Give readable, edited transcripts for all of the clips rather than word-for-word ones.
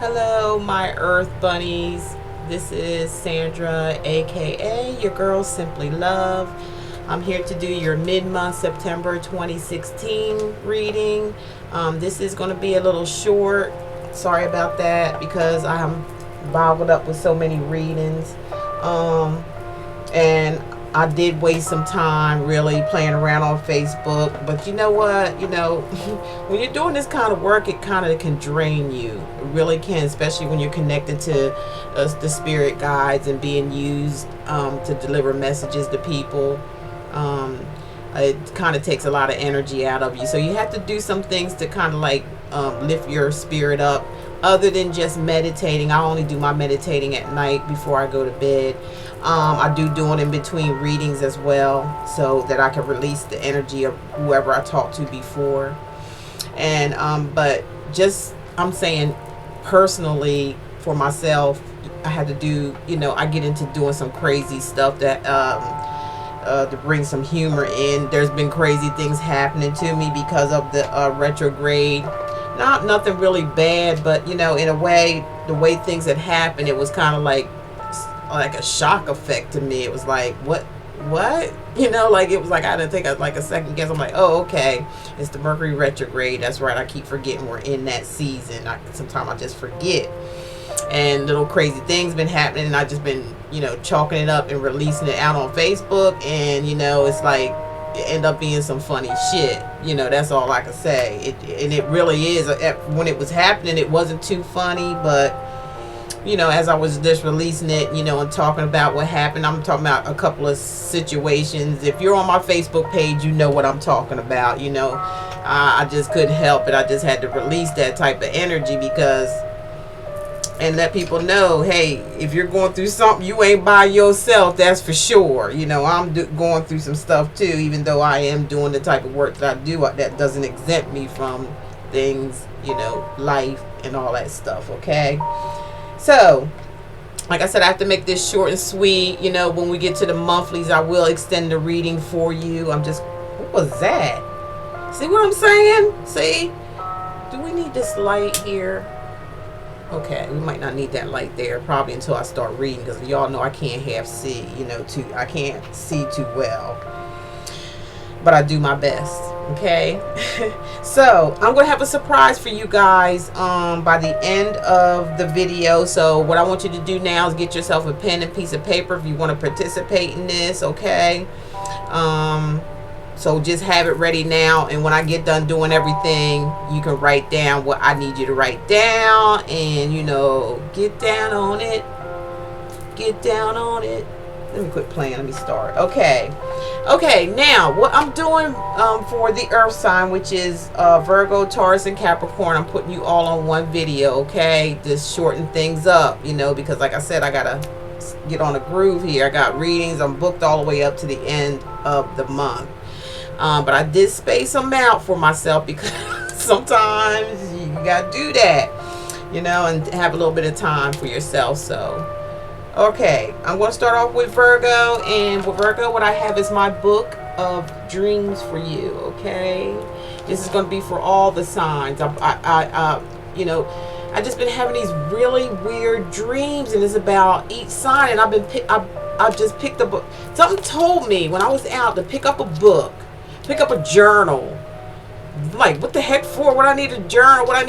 Hello, my Earth Bunnies. This is Sandra, aka your girl Simply Love. I'm here to do your mid-month September 2016 reading. This is going to be a little short. Sorry about that because I'm boggled up with so many readings. And I did waste some time really playing around on Facebook, but you know what? When you're doing this kind of work, it kind of can drain you. It really can, especially when you're connected to the spirit guides and being used to deliver messages to people. It kind of takes a lot of energy out of you. So you have to do some things to kind of like lift your spirit up. Other than just meditating, I only do my meditating at night before I go to bed. I do it in between readings as well, so that I can release the energy of whoever I talked to before. And but just I'm saying personally for myself, I had to do. I get into doing some crazy stuff that to bring some humor in. There's been crazy things happening to me because of the retrograde. Not nothing really bad, but in a way, the way things had happened, it was kind of like a shock effect to me. It was like, what? Like it was like I didn't think I'd like a second guess. I'm like, oh, okay, it's the Mercury retrograde. That's right. I keep forgetting we're in that season. Sometimes I just forget. And little crazy things been happening, and I just been chalking it up and releasing it out on Facebook, and it's like it end up being some funny shit. That's all I can say. It really is. When it was happening, it wasn't too funny, but as I was just releasing it, and talking about what happened, I'm talking about a couple of situations. If you're on my Facebook page, you know what I'm talking about. I just couldn't help it. I just had to release that type of energy and let people know, hey, if you're going through something, you ain't by yourself. That's for sure. I'm going through some stuff too, even though I am doing the type of work that I do. That doesn't exempt me from things, life and all that stuff. Okay. So, like I said, I have to make this short and sweet. When we get to the monthlies, I will extend the reading for you. What was that? See what I'm saying? See? Do we need this light here? Okay, we might not need that light there probably until I start reading, because y'all know I can't half see, I can't see too well. But I do my best, okay? So, I'm going to have a surprise for you guys by the end of the video. So, what I want you to do now is get yourself a pen and piece of paper if you want to participate in this, okay? So just have it ready now, and when I get done doing everything, you can write down what I need you to write down, and get down on it. Get down on it. Let me quit playing. Let me start. Okay, now what I'm doing for the earth sign, which is Virgo, Taurus, and Capricorn, I'm putting you all on one video, okay? Just shorten things up, because like I said, I gotta get on a groove here. I got readings. I'm booked all the way up to the end of the month. But I did space them out for myself because sometimes you gotta do that, and have a little bit of time for yourself. So, okay, I'm going to start off with Virgo, and with Virgo, what I have is my book of dreams for you. Okay, this is going to be for all the signs. I just been having these really weird dreams, and it's about each sign. And I've just picked up a. Something told me when I was out to pick up a book. Pick up a journal. Like, what the heck for? What I need a journal? What I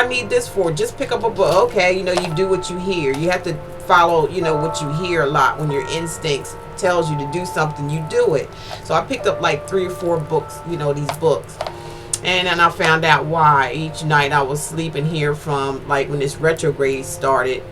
need this for? Just pick up a book. Okay, you do what you hear. You have to follow, what you hear a lot. When your instincts tells you to do something, you do it. So I picked up like 3 or 4 books, these books. And then I found out why. Each night I was sleeping here from like when this retrograde started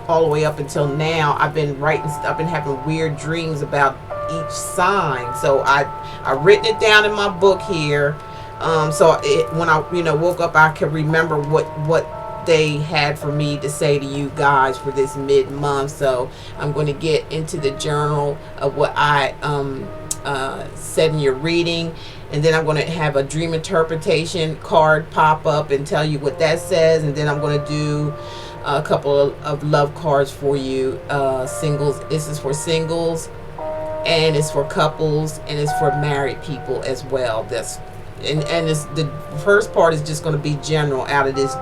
all the way up until now. I've been having weird dreams about each sign. So I written it down in my book here, so when I woke up, I could remember what they had for me to say to you guys for this mid-month. So I'm going to get into the journal of what I said in your reading, and then I'm going to have a dream interpretation card pop up and tell you what that says, and then I'm going to do a couple of love cards for you, singles. This is for singles, and it's for couples, and it's for married people as well. And it's the first part is just going to be general out of this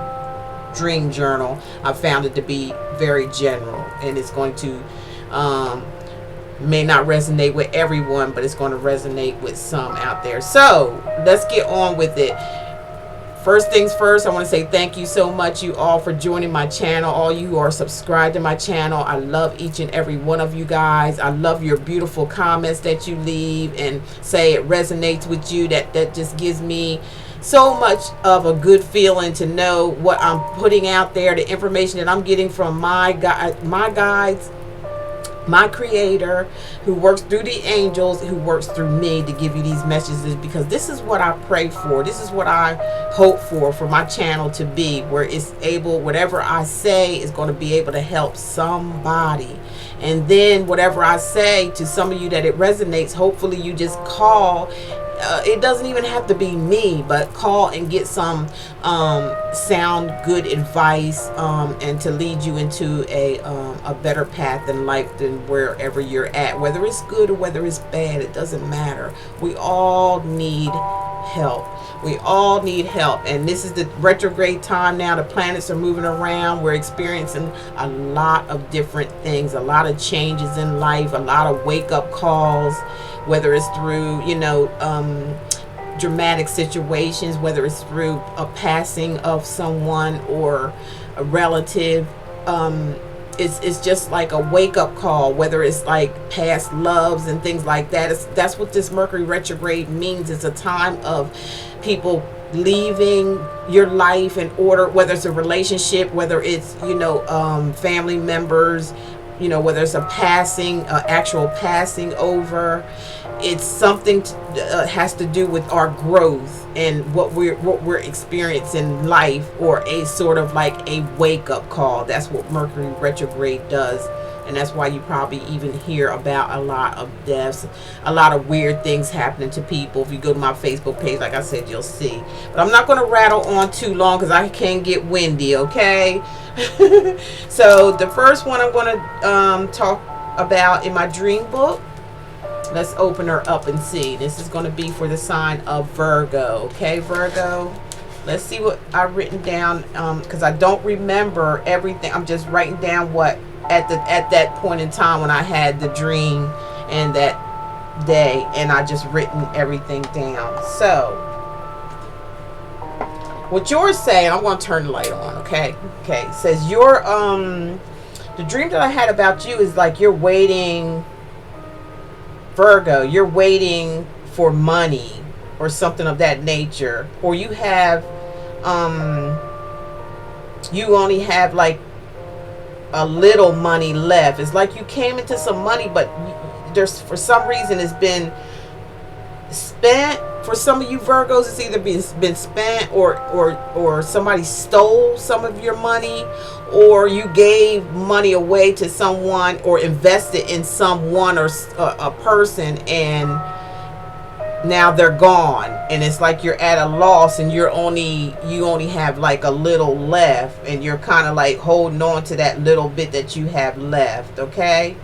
dream journal, I found it to be very general, and it's going to may not resonate with everyone, but it's going to resonate with some out there. So let's get on with it. First things first, I want to say thank you so much, you all, for joining my channel. All you who are subscribed to my channel, I love each and every one of you guys. I love your beautiful comments that you leave and say it resonates with you. That just gives me so much of a good feeling to know what I'm putting out there, the information that I'm getting from my guides, my creator, who works through the angels, who works through me to give you these messages, because this is what I pray for. This is what I hope for my channel to be, where it's able, whatever I say is going to be able to help somebody. And then whatever I say to some of you that it resonates, hopefully you just call. It doesn't even have to be me, but call and get some sound good advice, and to lead you into a better path in life than wherever you're at. Whether it's good or whether it's bad, it doesn't matter. We all need help. We all need help. And this is the retrograde time now. The planets are moving around. We're experiencing a lot of different things, a lot of changes in life, a lot of wake-up calls, whether it's through, dramatic situations, whether it's through a passing of someone or a relative. It's just like a wake-up call, whether it's like past loves and things like that. That's what this Mercury retrograde means. It's a time of people leaving your life in order, whether it's a relationship, whether it's family members, whether it's a passing, actual passing over. It's something has to do with our growth and what we're experiencing in life, or a sort of like a wake-up call. That's what Mercury retrograde does. And that's why you probably even hear about a lot of deaths, a lot of weird things happening to people. If you go to my Facebook page, like I said, you'll see. But I'm not going to rattle on too long because I can get windy, okay? So the first one I'm going to talk about in my dream book. Let's open her up and see. This is going to be for the sign of Virgo. Okay, Virgo? Let's see what I've written down, because I don't remember everything. I'm just writing down what at that point in time when I had the dream and that day, and I just written everything down. So what you're saying, I'm going to turn the light on, okay? Okay, it says you're the dream that I had about you is like you're waiting, Virgo, you're waiting for money or something of that nature, or you have you only have like a little money left. It's like you came into some money, but there's, for some reason, it's been spent. For some of you Virgos, it's either been spent, or somebody stole some of your money, or you gave money away to someone or invested in someone or a person, and now they're gone, and it's like you're at a loss, and you only have like a little left, and you're kind of like holding on to that little bit that you have left. Okay.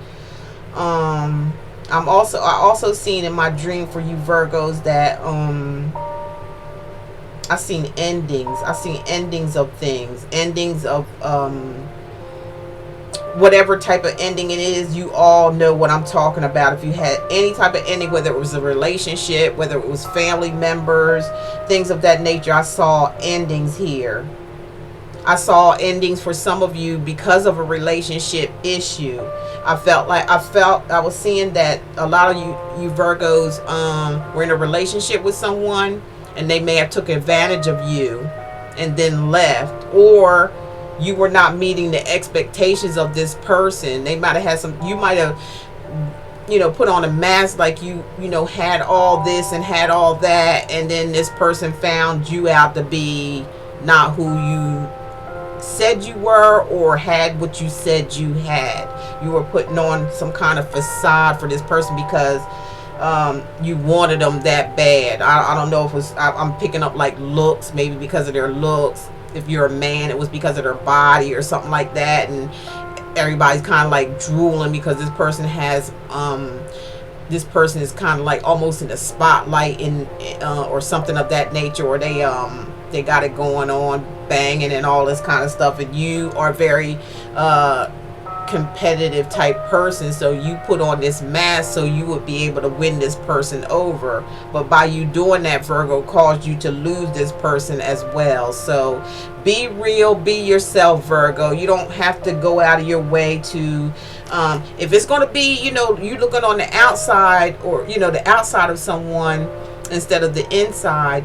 I also seen in my dream for you Virgos that I seen endings. I seen endings of things, endings of whatever type of ending it is. You all know what I'm talking about. If you had any type of ending, whether it was a relationship, whether it was family members, things of that nature, I saw endings here. I saw endings for some of you because of a relationship issue. I was seeing that a lot of you Virgos were in a relationship with someone, and they may have took advantage of you and then left, or you were not meeting the expectations of this person. They might have had some, you might have, put on a mask, like you had all this and had all that, and then this person found you out to be not who you said you were, or had what you said you had. You were putting on some kind of facade for this person because you wanted them that bad. I don't know if it was, I'm picking up like looks, maybe because of their looks. If you're a man, it was because of their body or something like that, and everybody's kind of like drooling because this person has this person is kind of like almost in the spotlight, in or something of that nature, or they They got it going on, banging and all this kind of stuff, and you are very competitive type person, so you put on this mask so you would be able to win this person over, but by you doing that, Virgo, caused you to lose this person as well. So be real, be yourself, Virgo. You don't have to go out of your way to if it's going to be, you looking on the outside, or the outside of someone instead of the inside,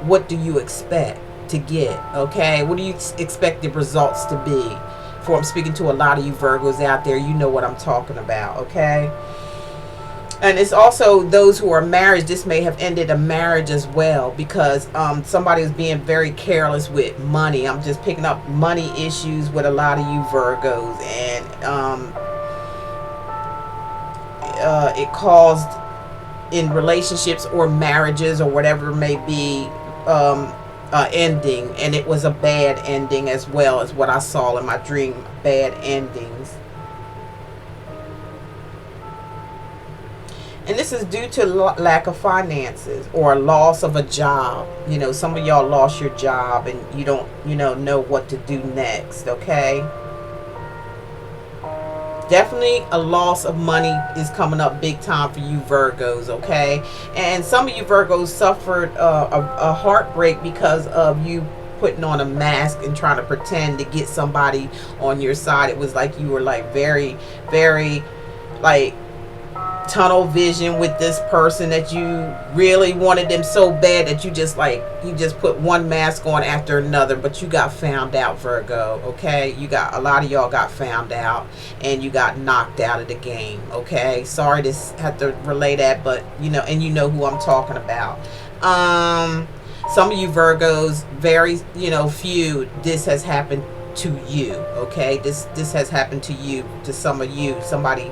what do you expect to get? Okay, what do you expect the results to be? I'm speaking to a lot of you Virgos out there, you know what I'm talking about, okay? And it's also those who are married. This may have ended a marriage as well, because somebody was being very careless with money. I'm just picking up money issues with a lot of you Virgos, and it caused, in relationships or marriages or whatever it may be, ending, and it was a bad ending as well, as what I saw in my dream. Bad endings, and this is due to lack of finances or loss of a job. Some of y'all lost your job and you don't know what to do next. Okay, definitely a loss of money is coming up big time for you Virgos, okay? And some of you Virgos suffered a heartbreak because of you putting on a mask and trying to pretend to get somebody on your side. It was like you were like very, very like tunnel vision with this person, that you really wanted them so bad that you just put one mask on after another, but you got found out, Virgo, okay? A lot of y'all got found out and you got knocked out of the game, okay? Sorry to have to relay that, but and you know who I'm talking about. Some of you Virgos, very few, this has happened to you, okay? This has happened to you, to some of you. Somebody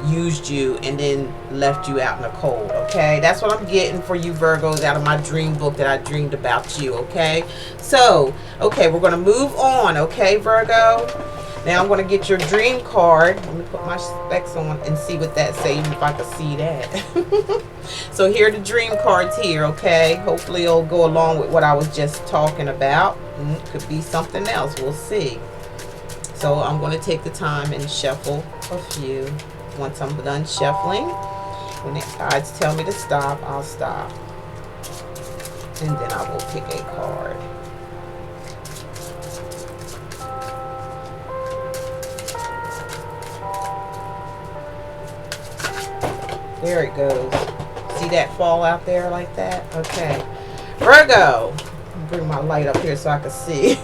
used you and then left you out in the cold, okay? That's what I'm getting for you Virgos out of my dream book that I dreamed about you, okay? So, okay, we're going to move on, okay, Virgo? Now I'm going to get your dream card. Let me put my specs on and see what that says, even if I can see that. So here are the dream cards here, okay? Hopefully it'll go along with what I was just talking about. Could be something else. We'll see. So I'm going to take the time and shuffle a few. Once I'm done shuffling, when the guides tell me to stop, I'll stop. And then I will pick a card. There it goes. See that fall out there like that? Okay. Virgo. Bring my light up here so I can see.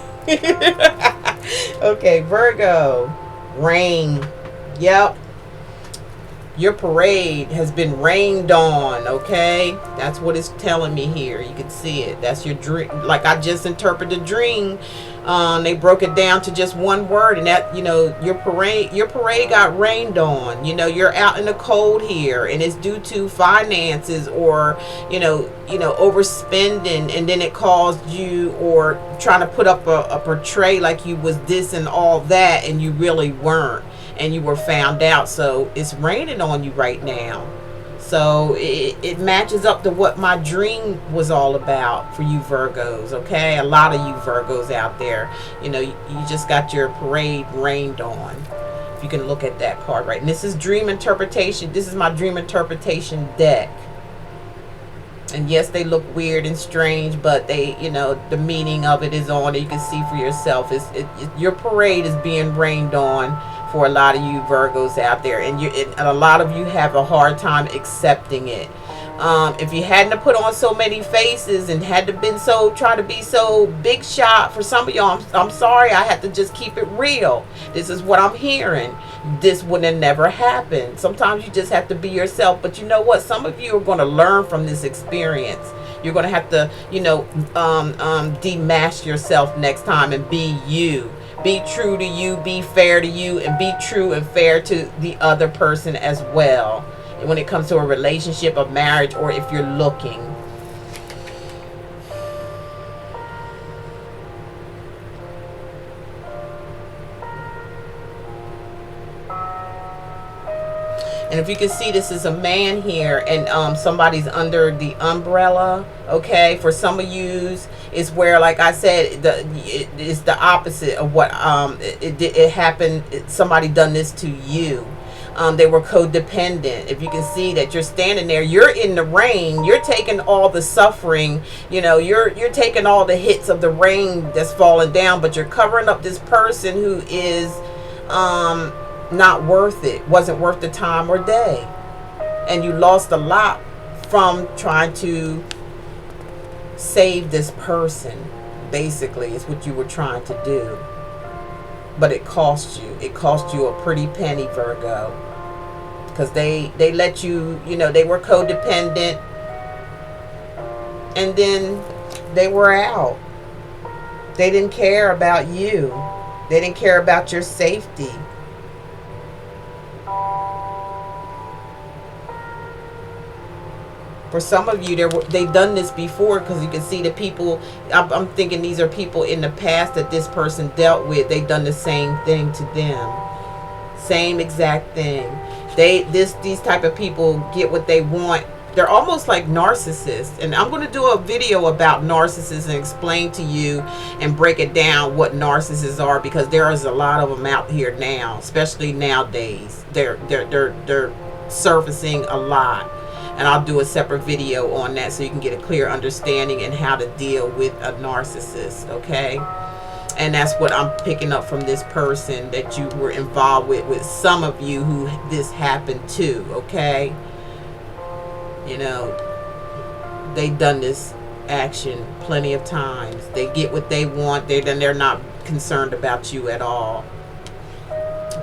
Okay, Virgo. Rain. Yep. Your parade has been rained on, okay? That's what it's telling me here. You can see it. That's your dream. Like I just interpreted the dream. They broke it down to just one word, and that, your parade got rained on. You're out in the cold here, and it's due to finances or, overspending, and then it caused you, or trying to put up a portray like you was this and all that, and you really weren't. And you were found out, so it's raining on you right now. So it matches up to what my dream was all about for you Virgos, okay? A lot of you Virgos out there, you just got your parade rained on. If you can look at that card right. And this is dream interpretation. This is my dream interpretation deck. And yes, they look weird and strange, but they, the meaning of it is on it. You can see for yourself. Your parade is being rained on for a lot of you Virgos out there, and a lot of you have a hard time accepting it. If you hadn't put on so many faces and had to been try to be so big shot, for some of y'all, I'm sorry, I had to just keep it real. This is what I'm hearing. This would have never happened. Sometimes you just have to be yourself. But you know what? Some of you are going to learn from this experience. You're going to have to, demask yourself next time and be you. Be true to you, be fair to you, and be true and fair to the other person as well. When it comes to a relationship, a marriage, or if you're looking. And if you can see, this is a man here, and somebody's under the umbrella. Okay, for some of yous, it's where, like I said, it's the opposite of what it happened. Somebody done this to you. They were codependent. If you can see that you're standing there, you're in the rain, you're taking all the suffering, you know, you're taking all the hits of the rain that's falling down, but you're covering up this person who is not worth it, wasn't worth the time or day. And you lost a lot from trying to save this person, basically, is what you were trying to do. But it cost you. It cost you a pretty penny, Virgo. Because they let you, you know, they were codependent. And then they were out. They didn't care about you. They didn't care about your safety. For some of you, they've done this before, because you can see the people, I'm thinking these are people in the past that this person dealt with. They've done the same thing to them. Same exact thing. These type of people get what they want. They're almost like narcissists. And I'm going to do a video about narcissists and explain to you and break it down what narcissists are, because there is a lot of them out here now, especially nowadays. They're surfacing a lot. And I'll do a separate video on that so you can get a clear understanding and how to deal with a narcissist, okay? And that's what I'm picking up from this person that you were involved with some of you who this happened to, okay? You know, they've done this action plenty of times. They get what they want. They're not concerned about you at all.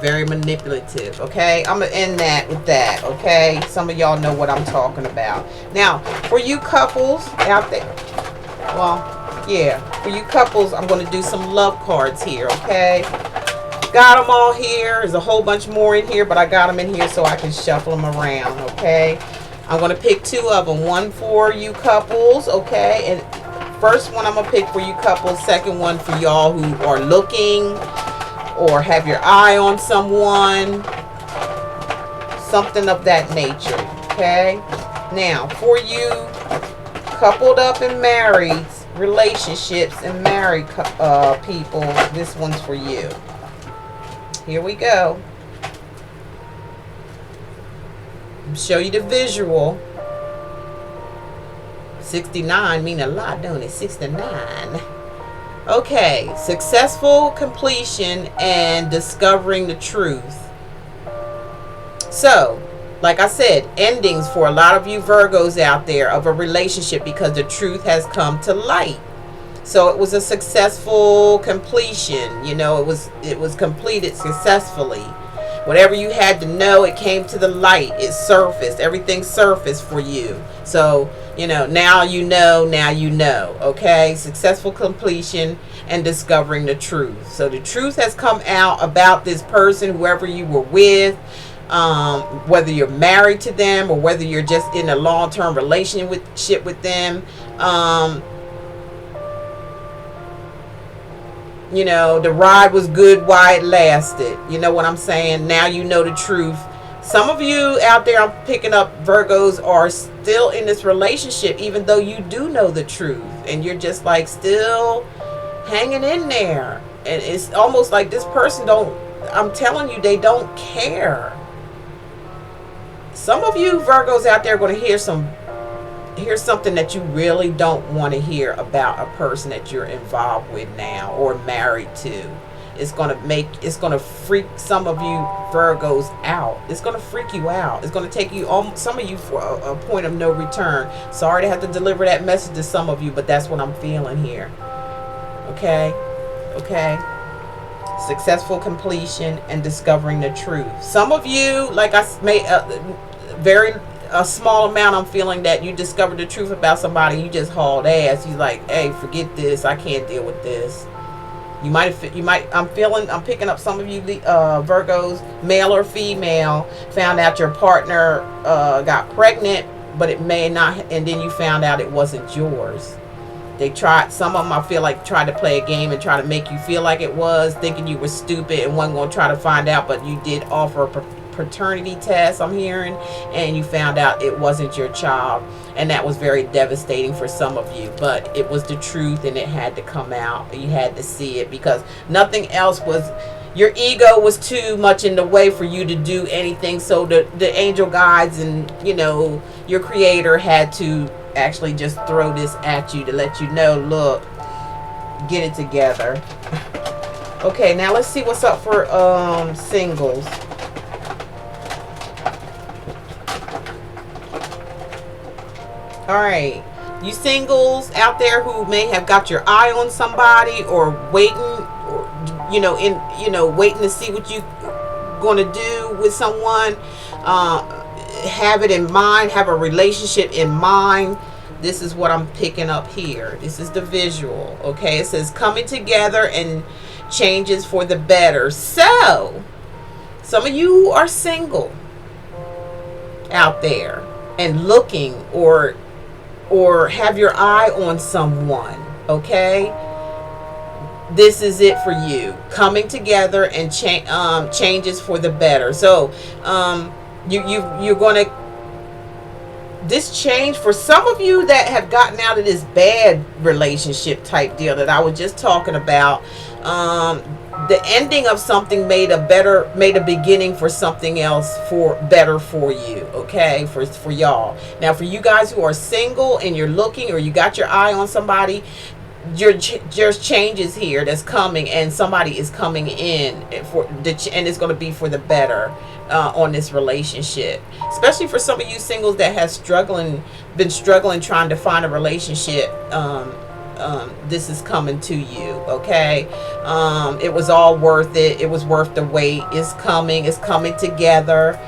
Very manipulative, okay? I'm gonna end that with that, okay? Some of y'all know what I'm talking about. Now, for you couples out there, well, yeah, for you couples, I'm going to do some love cards here, okay? Got them all here. There's a whole bunch more in here, but I got them in here so I can shuffle them around, okay? I'm going to pick two of them. One for you couples, okay? And first one I'm going to pick for you couples. Second one for y'all who are looking or have your eye on someone. Something of that nature, okay? Now, for you coupled up and married, relationships and married people, this one's for you. Here we go. I'll show you the visual. 69 mean a lot, don't it? 69. Okay, successful completion and discovering the truth. So, like I said, endings for a lot of you Virgos out there of a relationship, because the truth has come to light. So it was a successful completion. You know, it was completed successfully. Whatever you had to know, it came to the light. It surfaced. Everything surfaced for you. So, you know, now you know, okay? Successful completion and discovering the truth. So the truth has come out about this person, whoever you were with, whether you're married to them or whether you're just in a long-term relationship with them. You know, the ride was good while it lasted. You know what I'm saying? Now you know the truth. Some of you out there, I'm picking up, Virgos, are still in this relationship even though you do know the truth. And you're just like still hanging in there. And it's almost like this person I'm telling you, they don't care. Some of you Virgos out there are going to hear something that you really don't want to hear about a person that you're involved with now or married to. It's going to freak some of you Virgos out. It's going to freak you out. It's going to take you, some of you, for a point of no return. Sorry to have to deliver that message to some of you, but that's what I'm feeling here. Okay? Okay? Successful completion and discovering the truth. Some of you, like I made a small amount, I'm feeling that you discovered the truth about somebody, you just hauled ass. You like, hey, forget this, I can't deal with this. I'm picking up some of you Virgos, male or female, found out your partner got pregnant, but it may not, and then you found out it wasn't yours. They tried, some of them I feel like tried to play a game and try to make you feel like it was, thinking you were stupid and wasn't going to try to find out, but you did offer paternity test, I'm hearing, and you found out it wasn't your child, and that was very devastating for some of you, but it was the truth and it had to come out. You had to see it because nothing else was, your ego was too much in the way for you to do anything. So the angel guides and, you know, your creator had to actually just throw this at you to let you know, look, get it together. Okay, now let's see what's up for singles. All right, you singles out there who may have got your eye on somebody or waiting, or waiting to see what you going to do with someone. Have it in mind, have a relationship in mind. This is what I'm picking up here. This is the visual. Okay, it says coming together and changes for the better. So some of you who are single out there and looking or have your eye on someone, okay, this is it for you. Coming together and changes for the better. So you're going to, this change for some of you that have gotten out of this bad relationship type deal that I was just talking about. The ending of something made a beginning for something else better for you. Okay, for y'all. Now for you guys who are single and you're looking, or you got your eye on somebody, there's changes here that's coming, and somebody is coming in and it's going to be for the better on this relationship. Especially for some of you singles that have been struggling trying to find a relationship. This is coming to you. Okay, it was all worth it. It was worth the wait. It's coming together.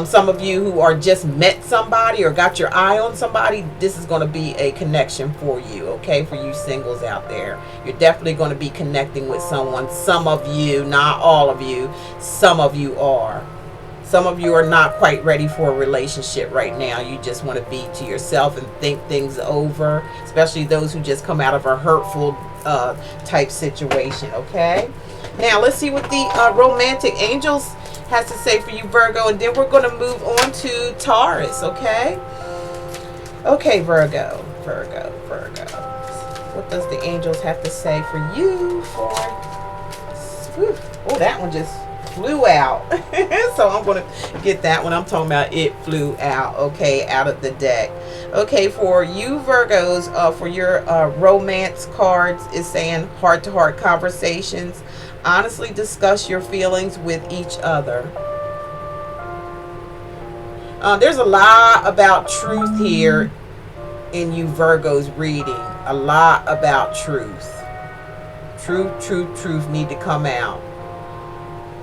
Some of you who are just met somebody or got your eye on somebody, this is going to be a connection for you. Okay, for you singles out there, you're definitely going to be connecting with someone. Some of you, not all of you, some of you are. Some of you are not quite ready for a relationship right now. You just want to be to yourself and think things over, especially those who just come out of a hurtful type situation. Okay, now let's see what the romantic angels has to say for you, Virgo, and then we're going to move on to Taurus. Okay, Virgo. What does the angels have to say for you? Oh, that one just flew out. So I'm going to get that one. I'm talking about it flew out. Okay, out of the deck. Okay, for you Virgos, for your romance cards, is saying heart-to-heart conversations. Honestly discuss your feelings with each other. There's a lot about truth here in you Virgos reading. A lot about truth. Truth need to come out.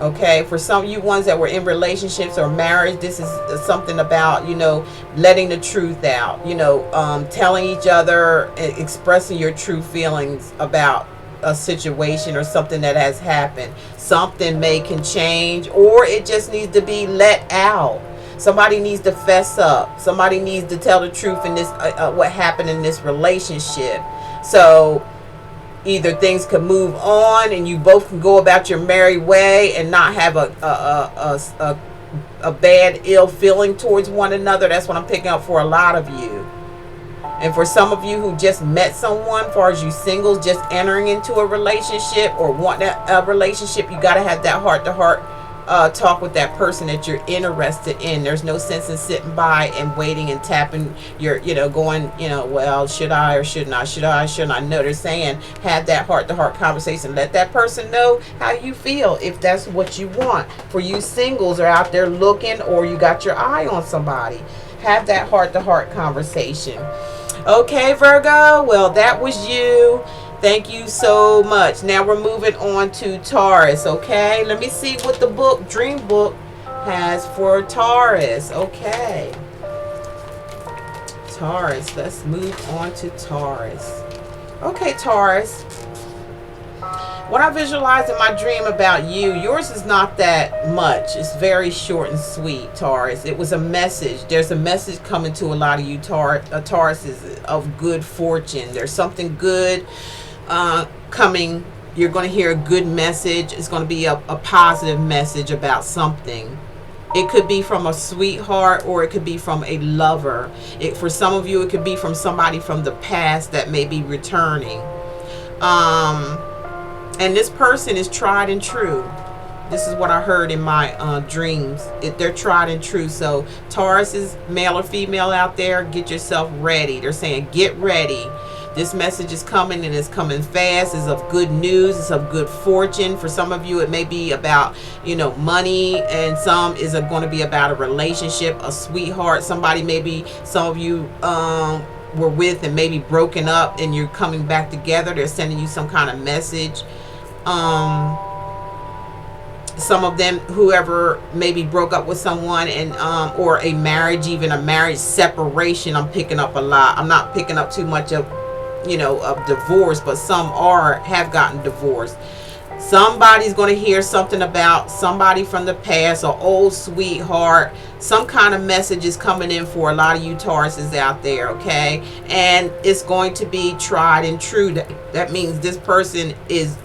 Okay, for some of you ones that were in relationships or marriage, this is something about, letting the truth out, telling each other, expressing your true feelings about a situation or something that has happened. Something can change, or it just needs to be let out. Somebody needs to fess up. Somebody needs to tell the truth in this, what happened in this relationship. So either things can move on and you both can go about your merry way and not have a bad, ill feeling towards one another. That's what I'm picking up for a lot of you. And for some of you who just met someone, as far as you singles just entering into a relationship or want a relationship, you got to have that heart-to-heart talk with that person that you're interested in. There's no sense in sitting by and waiting and tapping your, going, well, should I or shouldn't I? Should I or shouldn't I? No, they're saying have that heart-to-heart conversation. Let that person know how you feel if that's what you want. For you singles are out there looking, or you got your eye on somebody, have that heart-to-heart conversation. Okay, Virgo, well, that was you. Thank you so much. Now we're moving on to Taurus. Okay, let me see what the book, Dream Book, has for Taurus. Okay, Taurus, let's move on to Taurus. Okay, Taurus, what I visualize in my dream about you, yours is not that much. It's very short and sweet, Taurus. It was a message. There's a message coming to a lot of you Tauruses of good fortune. There's something good coming. You're going to hear a good message. It's going to be a positive message about something. It could be from a sweetheart, or it could be from a lover. For some of you, it could be from somebody from the past that may be returning. And this person is tried and true. This is what I heard in my dreams. They're tried and true. So Taurus is male or female out there. Get yourself ready. They're saying get ready. This message is coming, and it's coming fast. It's of good news. It's of good fortune. For some of you, it may be about, you know, money, and some is going to be about a relationship, a sweetheart. Somebody, maybe some of you were with and maybe broken up, and you're coming back together. They're sending you some kind of message. Some of them, whoever maybe broke up with someone, and or a marriage, even a marriage separation. I'm picking up a lot. I'm not picking up too much of, you know, of divorce, but some have gotten divorced. Somebody's going to hear something about somebody from the past, or old sweetheart. Some kind of message is coming in for a lot of you Tauruses out there, okay? And it's going to be tried and true. That means this person is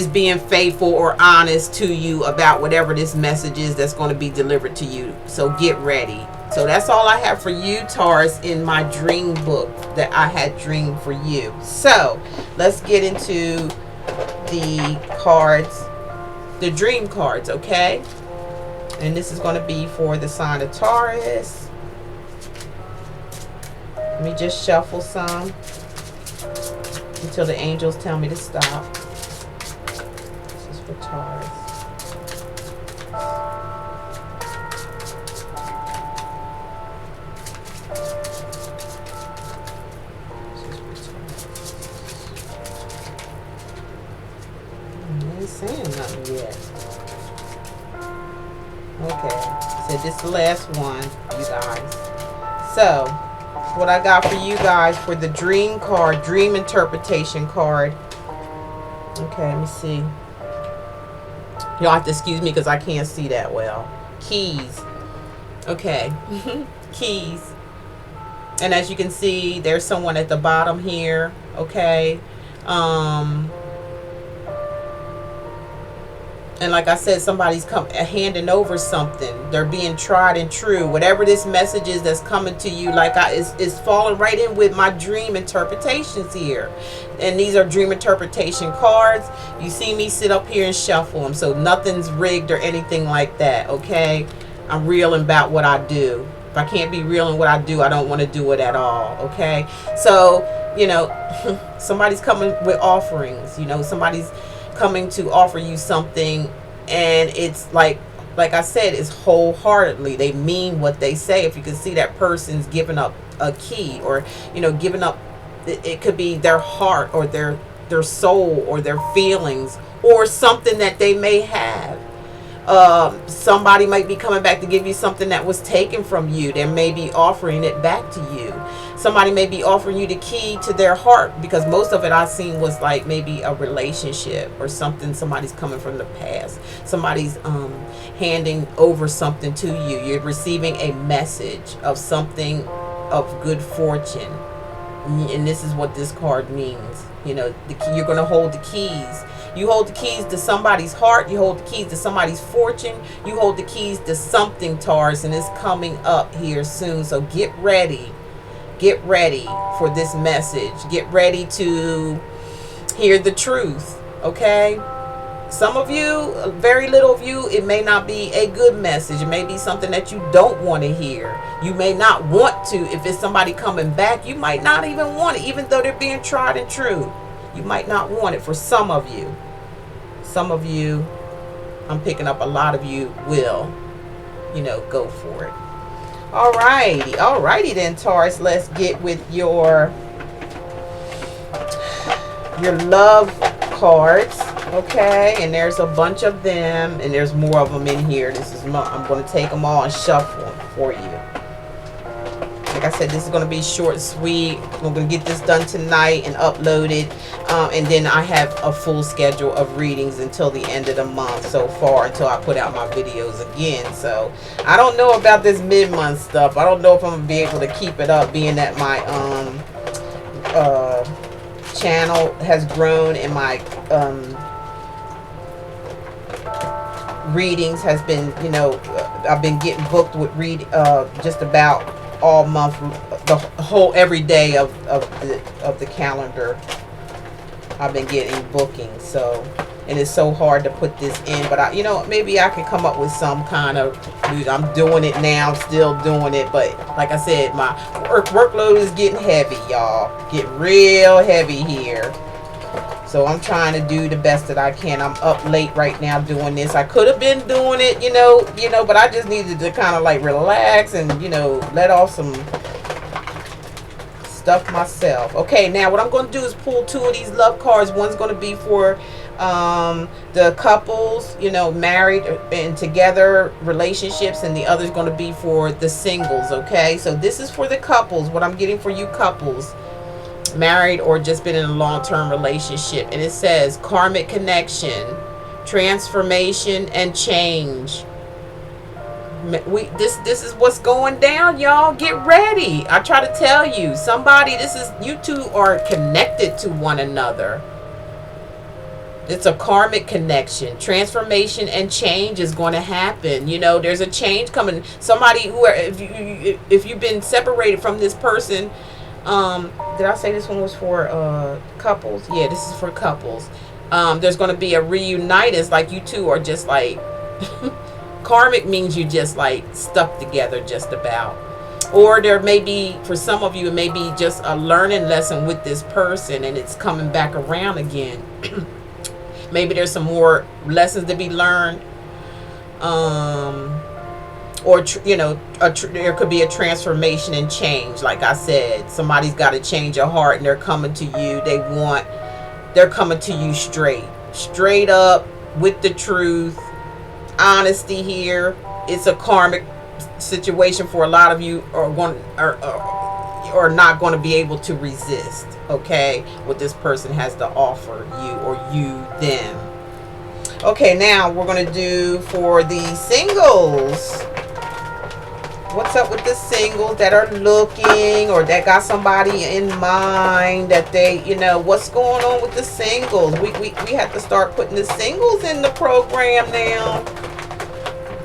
being faithful or honest to you about whatever this message is that's going to be delivered to you. So get ready. So that's all I have for you, Taurus, in my dream book that I had dreamed for you. So let's get into the cards, the dream cards, okay? And this is going to be for the sign of Taurus. Let me just shuffle some until the angels tell me to stop. This is for Taurus. Saying nothing yet. Okay, so this is the last one, you guys. So what I got for you guys for the dream card, dream interpretation card. Okay, let me see. You'll have to excuse me because I can't see that well. Keys. Okay. Keys. And as you can see, there's someone at the bottom here. Okay. And like I said, somebody's handing over something. They're being tried and true. Whatever this message is that's coming to you, like it's falling right in with my dream interpretations here. And these are dream interpretation cards. You see me sit up here and shuffle them. So nothing's rigged or anything like that, okay? I'm real about what I do. If I can't be real in what I do, I don't want to do it at all, okay? So, you know, somebody's coming with offerings. You know, somebody's coming to offer you something, and it's like I said, it's wholeheartedly. They mean what they say. If you can see that person's giving up a key, or, you know, giving up, it could be their heart, or their soul, or their feelings, or something that they may have. Somebody might be coming back to give you something that was taken from you. They may be offering it back to you. Somebody may be offering you the key to their heart, because most of it I've seen was like maybe a relationship or something. Somebody's coming from the past. Somebody's handing over something to you. You're receiving a message of something of good fortune. And this is what this card means. You know, you're going to hold the keys. You hold the keys to somebody's heart. You hold the keys to somebody's fortune. You hold the keys to something, Taurus, and it's coming up here soon. So get ready. Get ready for this message. Get ready to hear the truth, okay? Some of you, very little of you, it may not be a good message. It may be something that you don't want to hear. You may not want to. If it's somebody coming back, you might not even want it, even though they're being tried and true. You might not want it for some of you. Some of you, I'm picking up a lot of you will, you know, go for it. Alrighty then, Taurus. Let's get with your love cards, okay? And there's a bunch of them, and there's more of them in here. I'm going to take them all and shuffle them for you. Like I said, this is going to be short and sweet. I'm going to get this done tonight and upload it. And then I have a full schedule of readings until the end of the month so far, until I put out my videos again. So I don't know about this mid-month stuff. I don't know if I'm going to be able to keep it up, being that my channel has grown, and my readings has been, I've been getting booked with just about all month, the whole every day of the calendar. I've been getting bookings, so, and it's so hard to put this in, but maybe I can come up with some kind of, I'm doing it now, still doing it, but like I said, my workload is getting heavy, y'all. Get real heavy here. So I'm trying to do the best that I can. I'm up late right now doing this. I could have been doing it, but I just needed to kind of like relax and, let off some stuff myself. Okay, now what I'm going to do is pull 2 of these love cards. One's going to be for the couples, married and together relationships, and the other's going to be for the singles. Okay, so this is for the couples, what I'm getting for you couples, married or just been in a long-term relationship. And it says karmic connection, transformation, and change. This is what's going down, y'all. Get ready. I try to tell you, you two are connected to one another. It's a karmic connection. Transformation and change is going to happen. There's a change coming. Somebody who, if you've been separated from this person, did I say this one was for couples? Yeah, this is for couples. There's going to be a reunite. It's like you two are just like karmic means you just like stuck together just about. Or there may be, for some of you, it may be just a learning lesson with this person and it's coming back around again. Maybe there's some more lessons to be learned. Or there could be a transformation and change. Like I said, somebody's got to change your heart and they're coming to you. They're coming to you straight up with the truth, honesty here. It's a karmic situation for a lot of you, are not going to be able to resist, okay, what this person has to offer you, or you them. Okay, now we're going to do for the singles. What's up with the singles that are looking, or that got somebody in mind that they, what's going on with the singles? We have to start putting the singles in the program now.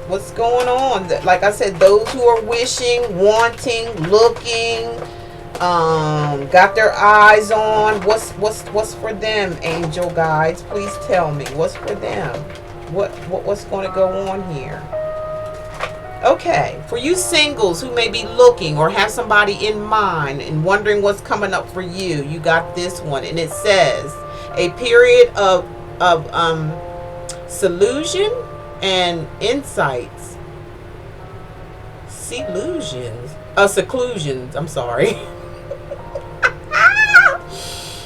What's going on? Like I said, those who are wishing, wanting, looking, got their eyes on. What's for them, angel guides? Please tell me what's for them. What's going to go on here? Okay, for you singles who may be looking or have somebody in mind and wondering what's coming up for you, you got this one, and it says a period of solution and insights. Seclusions. I'm sorry.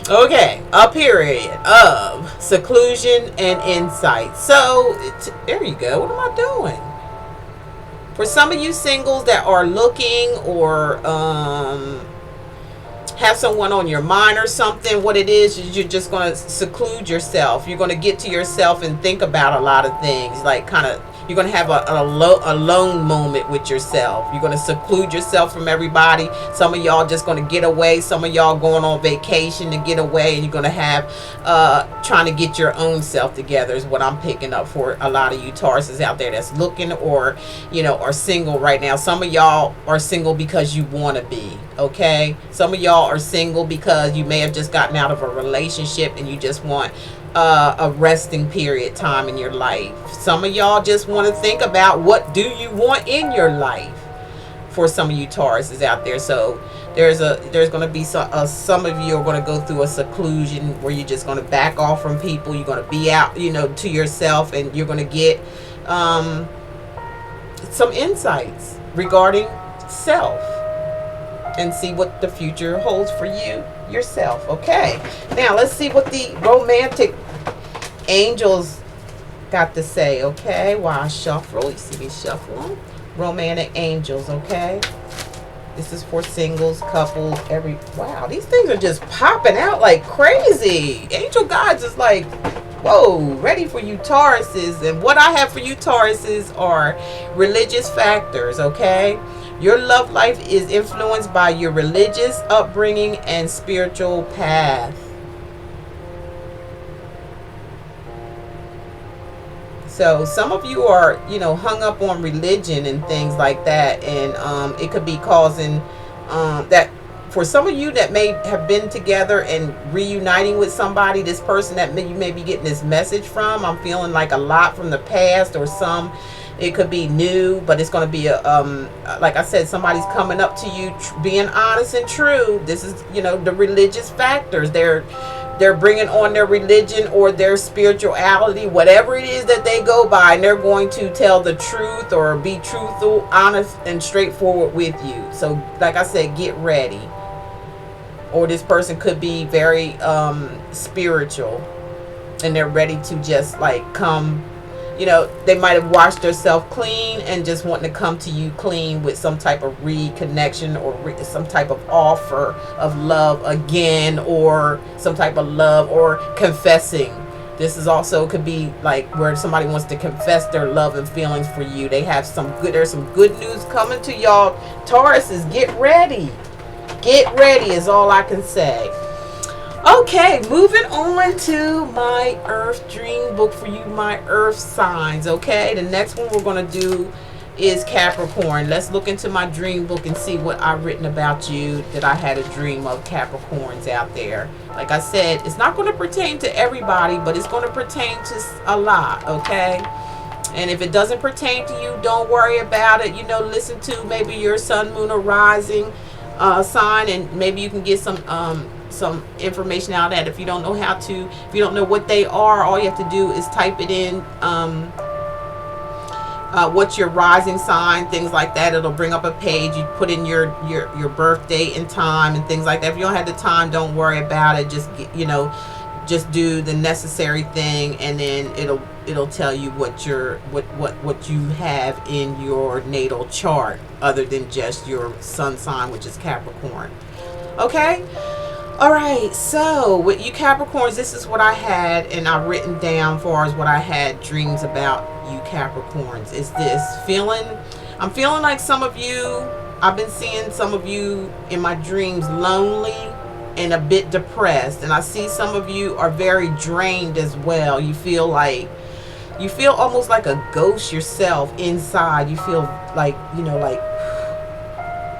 Okay, a period of seclusion and insight. So there you go. What am I doing? For some of you singles that are looking or have someone on your mind or something, what it is you're just going to seclude yourself. You're going to get to yourself and think about a lot of things, like you're going to have a lone moment with yourself. You're going to seclude yourself from everybody. Some of y'all just going to get away. Some of y'all going on vacation to get away, and you're going to have trying to get your own self together is what I'm picking up for a lot of you Tauruses out there that's looking or are single right now. Some of y'all are single because you want to be, okay? Some of y'all are single because you may have just gotten out of a relationship and you just want a resting period time in your life. Some of y'all just want to think about what do you want in your life. For some of you Tauruses out there, so there's going to be some of you are going to go through a seclusion where you're just going to back off from people. You're going to be out, to yourself, and you're going to get some insights regarding self and see what the future holds for you yourself. Okay, now let's see what the romantic angels got to say. Okay, while I shuffle, you see me shuffle. Romantic angels. Okay, this is for singles, couples, wow, these things are just popping out like crazy. Angel guides is like, whoa, ready for you Tauruses. And what I have for you Tauruses are religious factors. Okay, your love life is influenced by your religious upbringing and spiritual path. So some of you are, hung up on religion and things like that, and it could be causing that for some of you that may have been together and reuniting with somebody, this person that you may be getting this message from. I'm feeling like a lot from the past, or some. It could be new, but it's going to be like I said, somebody's coming up to you, being honest and true. This is, the religious factors. They're bringing on their religion or their spirituality, whatever it is that they go by, and they're going to tell the truth or be truthful, honest, and straightforward with you. So, like I said, get ready. Or this person could be very spiritual, and they're ready to just like come. They might have washed themselves clean and just wanting to come to you clean with some type of reconnection or some type of offer of love again, or some type of love or confessing. This is also could be like where somebody wants to confess their love and feelings for you. There's some good news coming to y'all. Tauruses, get ready. Get ready is all I can say. Okay, moving on to my Earth Dream book for you, my Earth signs. Okay, the next one we're going to do is Capricorn. Let's look into my dream book and see what I've written about you that I had a dream of Capricorns out there. Like I said, it's not going to pertain to everybody, but it's going to pertain to a lot, okay? And if it doesn't pertain to you, don't worry about it. Listen to maybe your sun, moon, or rising sign, and maybe you can get some information out of that. If you don't know what they are, all you have to do is type it in, what's your rising sign, things like that. It'll bring up a page. You put in your birth date and time and things like that. If you don't have the time, don't worry about it. Just do the necessary thing, and then it'll tell you what you have in your natal chart, other than just your sun sign, which is Capricorn. Okay. All right, so with you Capricorns, this is what I had, and I've written down far as what I had dreams about you Capricorns. Is this feeling? I'm feeling like some of you, I've been seeing some of you in my dreams lonely and a bit depressed, and I see some of you are very drained as well. You feel almost like a ghost yourself inside. You feel like,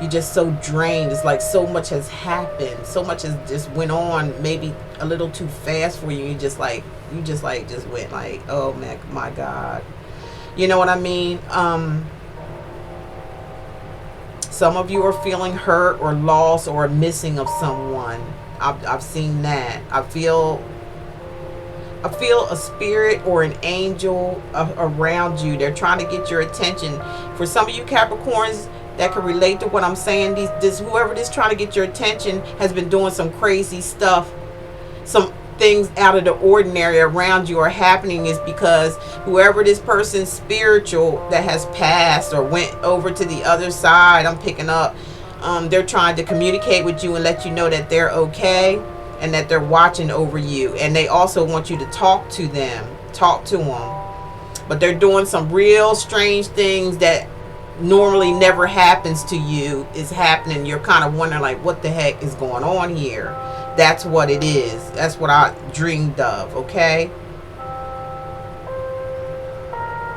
you're just so drained. It's like so much has happened, so much has just went on, maybe a little too fast for you. You just went like, oh my God, you know what I mean? Some of you are feeling hurt or lost or missing of someone. I've seen that. I feel a spirit or an angel around you. They're trying to get your attention. For some of you Capricorns that can relate to what I'm saying, whoever is trying to get your attention has been doing some crazy stuff. Some things out of the ordinary around you are happening, is because whoever this person's spiritual that has passed or went over to the other side, I'm picking up, they're trying to communicate with you and let you know that they're okay and that they're watching over you. And they also want you to talk to them. But they're doing some real strange things that normally never happens to you is happening. You're kind of wondering like, what the heck is going on here? That's what it is. That's what I dreamed of. Okay,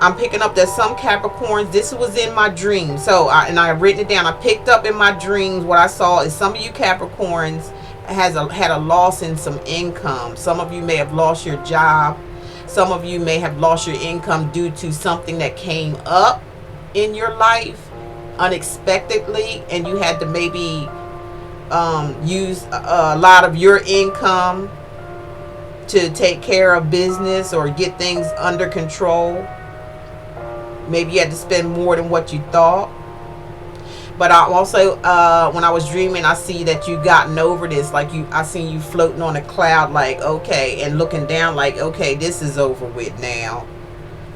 I'm picking up that some Capricorns, this was in my dream. So I've written it down. I picked up in my dreams what I saw is some of you Capricorns had a loss in some income. Some of you may have lost your job. Some of you may have lost your income due to something that came up in your life unexpectedly, and you had to maybe use a lot of your income to take care of business or get things under control. Maybe you had to spend more than what you thought. But I also, when I was dreaming, I see that you gotten over this. Like I seen you floating on a cloud, like, okay, and looking down like, okay, this is over with now.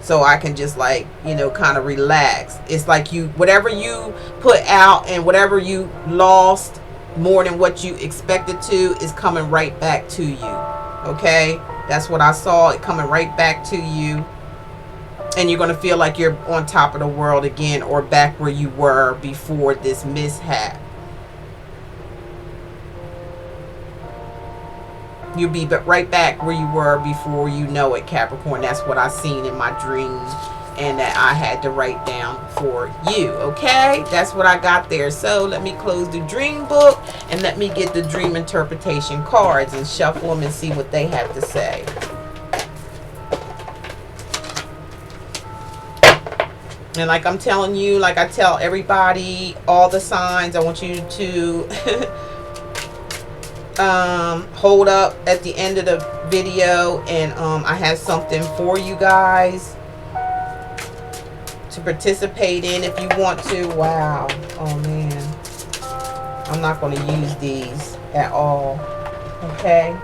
So I can just like, kind of relax. It's like whatever you put out and whatever you lost more than what you expected to is coming right back to you. Okay? That's what I saw, it coming right back to you. And you're going to feel like you're on top of the world again, or back where you were before this mishap. you'll be right back where you were before you know it, Capricorn. That's what I seen in my dreams, and that I had to write down for you. Okay, that's what I got there. So let me close the dream book and let me get the dream interpretation cards and shuffle them and see what they have to say. And like I'm telling you, like I tell everybody, all the signs, I want you to hold up at the end of the video, and I have something for you guys to participate in if you want to. Wow. Oh man, I'm not going to use these at all, okay,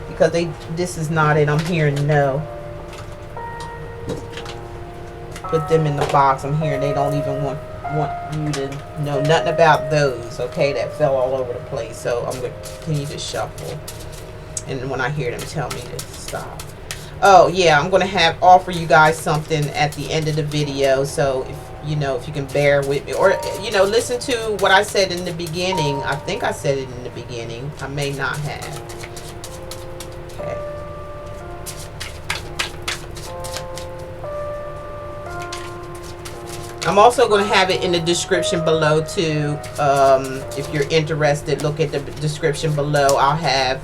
because this is not it. I'm hearing no. Put them in the box. I'm hearing they don't even want you to know nothing about those, okay, that fell all over the place. So I'm going to continue to shuffle, and when I hear them, tell me to stop. Oh yeah, I'm going to offer you guys something at the end of the video. So if you can bear with me, or listen to what I said in the beginning. I think I said it in the beginning. I may not have. Okay. I'm also going to have it in the description below too. If you're interested, look at the description below. I'll have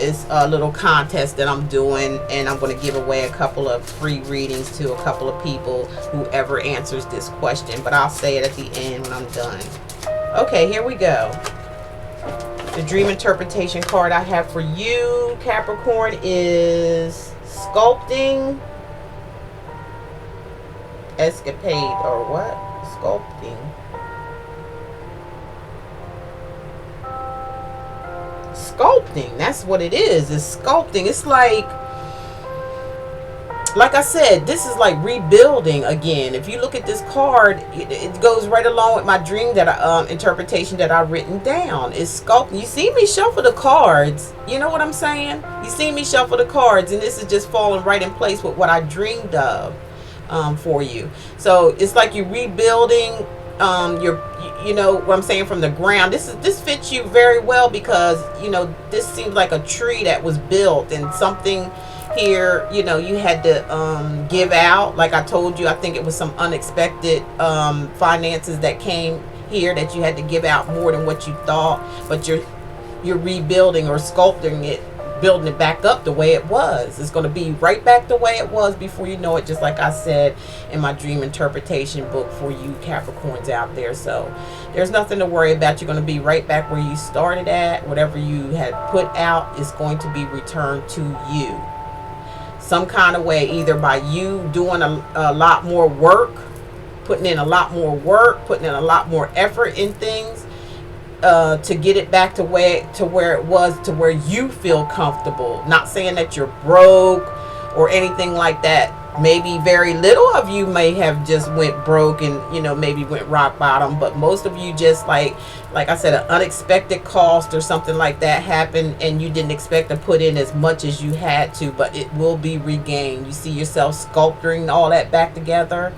it's a little contest that I'm doing, and I'm going to give away a couple of free readings to a couple of people, whoever answers this question. But I'll say it at the end when I'm done. Okay, here we go. The dream interpretation card I have for you, Capricorn, is sculpting. Escapade, or what? Sculpting. Sculpting, that's what it is. It's sculpting. It's like I said, this is like rebuilding again. If you look at this card, it goes right along with my dream that interpretation that I've written down. It's sculpting. You see me shuffle the cards. You know what I'm saying? You see me shuffle the cards, and this is just falling right in place with what I dreamed of. For you. So it's like you're rebuilding you know what I'm saying, from the ground. This fits you very well, because this seems like a tree that was built, and something here you had to give out. Like I told you, I think it was some unexpected finances that came here that you had to give out more than what you thought, but you're rebuilding or sculpting it, building it back up the way it was. It's going to be right back the way it was before you know it, just like I said in my dream interpretation book for you Capricorns out there. So there's nothing to worry about. You're going to be right back where you started at. Whatever you had put out is going to be returned to you some kind of way, either by you doing a lot more work, putting in a lot more work, putting in a lot more effort in things, to get it back to where it was, to where you feel comfortable. Not saying that you're broke or anything like that. Maybe very little of you may have just went broke and maybe went rock bottom, but most of you just like I said, an unexpected cost or something like that happened, and you didn't expect to put in as much as you had to, but it will be regained. You see yourself sculpting all that back together.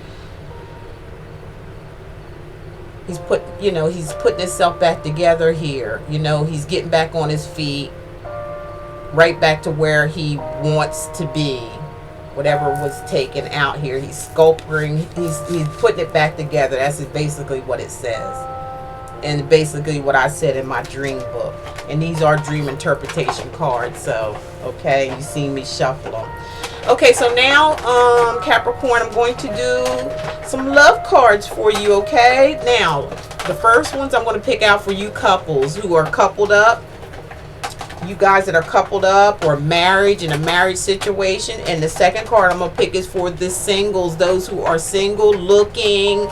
He's putting himself back together here. He's getting back on his feet, right back to where he wants to be. Whatever was taken out here, he's sculpting. He's putting it back together. That's basically what it says, and basically what I said in my dream book. And these are dream interpretation cards. So okay, you see me shuffle them. Okay, so now Capricorn, I'm going to do some love cards for you. Okay, now the first ones I'm going to pick out for you couples who are coupled up, you guys that are coupled up or married, in a marriage situation. And the second card I'm going to pick is for the singles, those who are single, looking,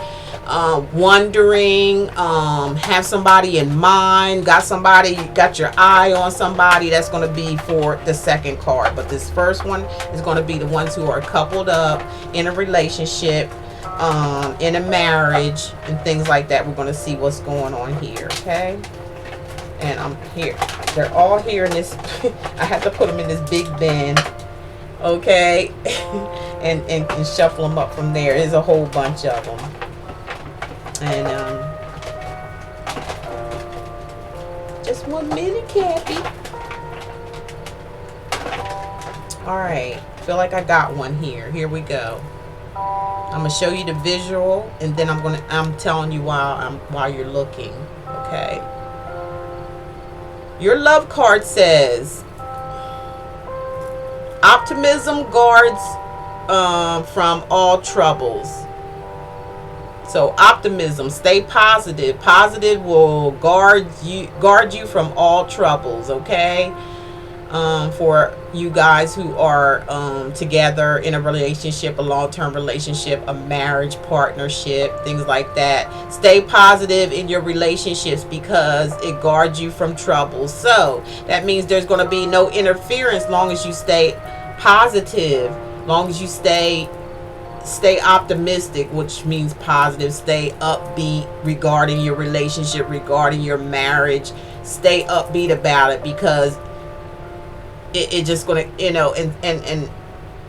wondering, have somebody in mind, got your eye on somebody. That's going to be for the second card. But this first one is going to be the ones who are coupled up, in a relationship, in a marriage, and things like that. We're going to see what's going on here. Okay, and I'm here. They're all here in this. I have to put them in this big bin. Okay, and shuffle them up from there. There's a whole bunch of them. And just 1 minute, Cappy. All right. Feel like I got one here. Here we go. I'm gonna show you the visual, and then I'm telling you while you're looking. Okay. Your love card says optimism guards from all troubles. So optimism, stay positive. Positive will guard you from all troubles. Okay. For you guys who are together in a relationship, a long-term relationship, a marriage partnership, things like that. Stay positive in your relationships because it guards you from trouble. So that means there's going to be no interference long as you stay positive, long as you stay optimistic, which means positive. Stay upbeat regarding your relationship, regarding your marriage. Stay upbeat about it because it just gonna, and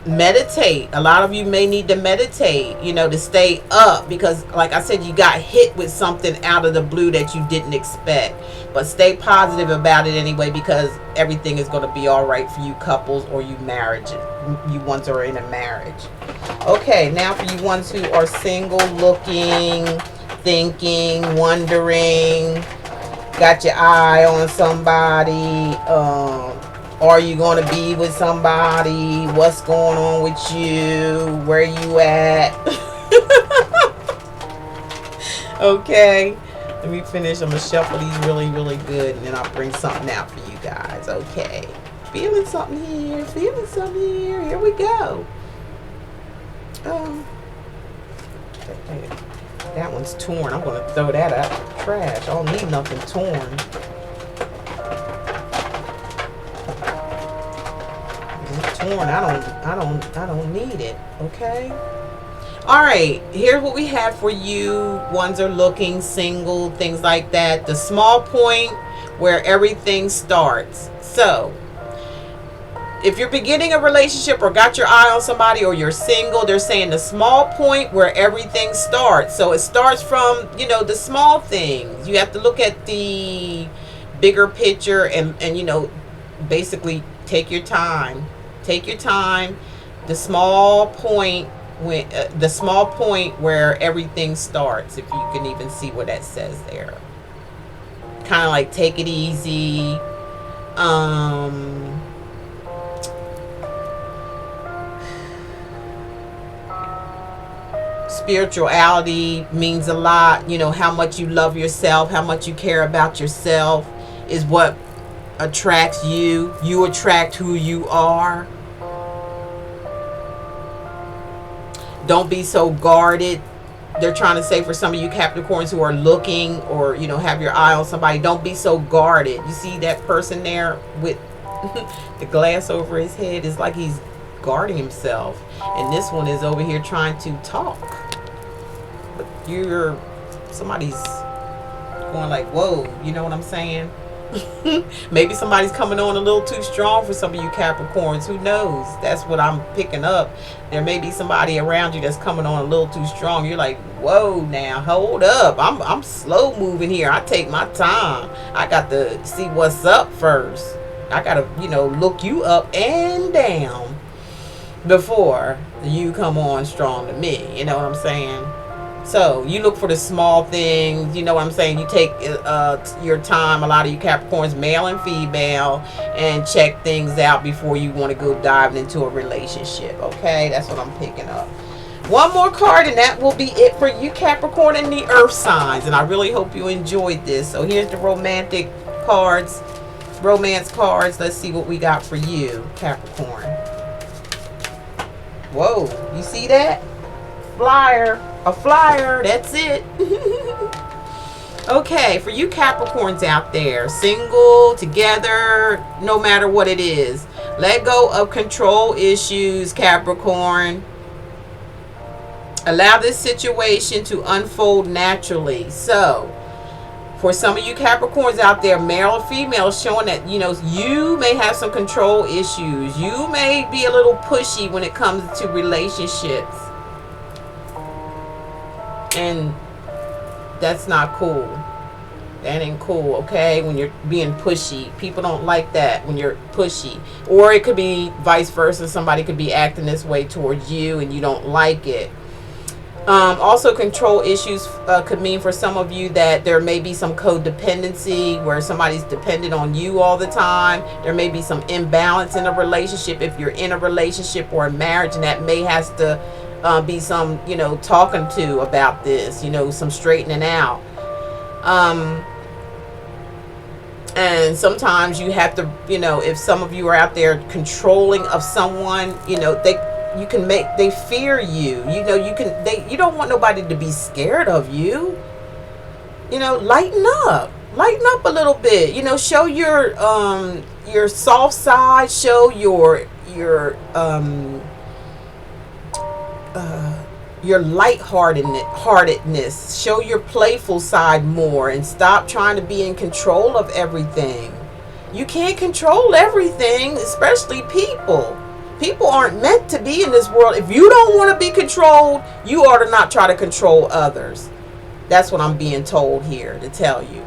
meditate. A lot of you may need to meditate, to stay up, because like I said, you got hit with something out of the blue that you didn't expect. But stay positive about it anyway, because everything is going to be all right for you couples, or you ones who are in a marriage. Okay, now for you ones who are single, looking, thinking, wondering, got your eye on somebody, are you going to be with somebody? What's going on with you? Where you at? Okay. Let me finish. I'm going to shuffle these really, really good. And then I'll bring something out for you guys. Okay. Feeling something here. Feeling something here. Here we go. That one's torn. I'm going to throw that out in the trash. I don't need nothing torn. Torn. I don't need it. Okay. All right. Here's what we have for you. Ones are looking, single, things like that. The small point where everything starts. So, if you're beginning a relationship or got your eye on somebody, or you're single, they're saying the small point where everything starts. So it starts from, the small things. You have to look at the bigger picture and basically take your time. Take your time. The small point where everything starts, if you can even see what that says there. Kind of like take it easy. Spirituality means a lot. How much you love yourself, how much you care about yourself is what attracts you. You attract who you are. Don't be so guarded. They're trying to say for some of you Capricorns who are looking, or have your eye on somebody, don't be so guarded. You see that person there with the glass over his head? It's like he's guarding himself, and this one is over here trying to talk, but somebody's going like, whoa, you know what I'm saying? Maybe somebody's coming on a little too strong for some of you Capricorns. Who knows? That's what I'm picking up. There may be somebody around you that's coming on a little too strong. You're like, whoa, now hold up. I'm slow moving here. I take my time. I got to see what's up first. I got to, look you up and down before you come on strong to me. You know what I'm saying? So you look for the small things, you know what I'm saying? You take your time, a lot of you Capricorns, male and female, and check things out before you want to go diving into a relationship. Okay, that's what I'm picking up. One more card, and that will be it for you Capricorn and the earth signs. And I really hope you enjoyed this. So here's the romance cards. Let's see what we got for you, Capricorn. Whoa, you see that? A flyer, that's it. Okay, for you Capricorns out there, single, together, no matter what it is, let go of control issues, Capricorn. Allow this situation to unfold naturally. So, for some of you Capricorns out there, male or female, showing that, you may have some control issues. You may be a little pushy when it comes to relationships. And that's not cool. That ain't cool, okay? When you're being pushy. People don't like that when you're pushy. Or it could be vice versa. Somebody could be acting this way towards you and you don't like it. Also, control issues could mean for some of you that there may be some codependency where somebody's dependent on you all the time. There may be some imbalance in a relationship if you're in a relationship or a marriage, and that may has to be some, talking to about this, some straightening out. And sometimes you have to, if some of you are out there controlling of someone, they fear you. You don't want nobody to be scared of you. Lighten up a little bit. Show your soft side. Show your lightheartedness. Show your playful side more, and stop trying to be in control of everything. You can't control everything, especially people. People aren't meant to be in this world. If you don't want to be controlled, you ought to not try to control others. That's what I'm being told here to tell you.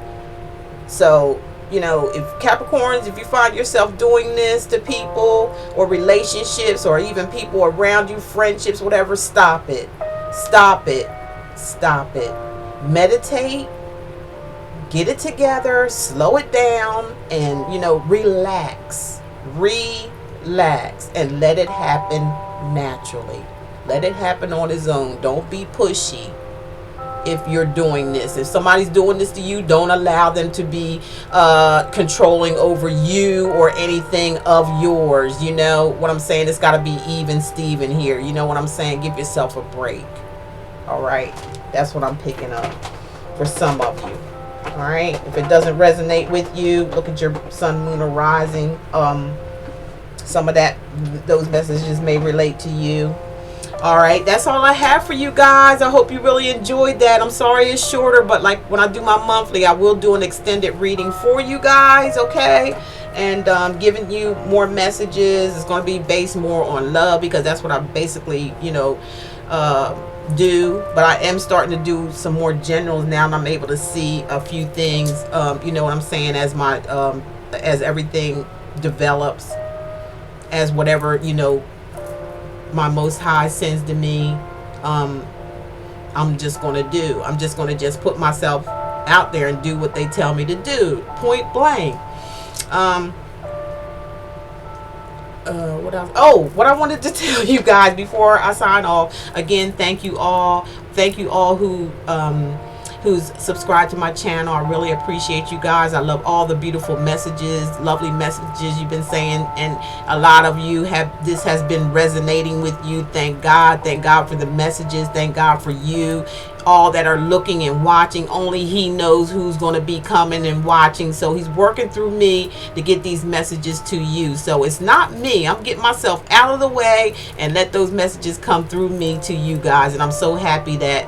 So, if Capricorns, if you find yourself doing this to people or relationships or even people around you, friendships, whatever, stop it. Stop it. Stop it. Meditate. Get it together. Slow it down. And, relax. Relax. And let it happen naturally. Let it happen on its own. Don't be pushy. If you're doing this, if somebody's doing this to you, don't allow them to be controlling over you or anything of yours. You know what I'm saying? It's got to be even Steven here. You know what I'm saying? Give yourself a break. All right, that's what I'm picking up for some of you. All right, if it doesn't resonate with you, look at your sun, moon, or rising. Some of those messages may relate to you. All right, that's all I have for you guys. I hope you really enjoyed that. I'm sorry it's shorter, but like when I do my monthly, I will do an extended reading for you guys, okay? And giving you more messages. It's going to be based more on love because that's what I basically, do. But I am starting to do some more generals now, and I'm able to see a few things, you know what I'm saying, as as everything develops, as whatever, my Most High sends to me, I'm just going to do. I'm just going to just put myself out there and do what they tell me to do. Point blank. What else? Oh, what I wanted to tell you guys before I sign off. Again, thank you all. Thank you all who's subscribed to my channel. I really appreciate you guys. I love all the beautiful messages, lovely messages you've been saying, and a lot of you this has been resonating with you. Thank God for the messages. Thank God for you all that are looking and watching. Only He knows who's going to be coming and watching, so He's working through me to get these messages to you. So it's not me. I'm getting myself out of the way and let those messages come through me to you guys, and I'm so happy that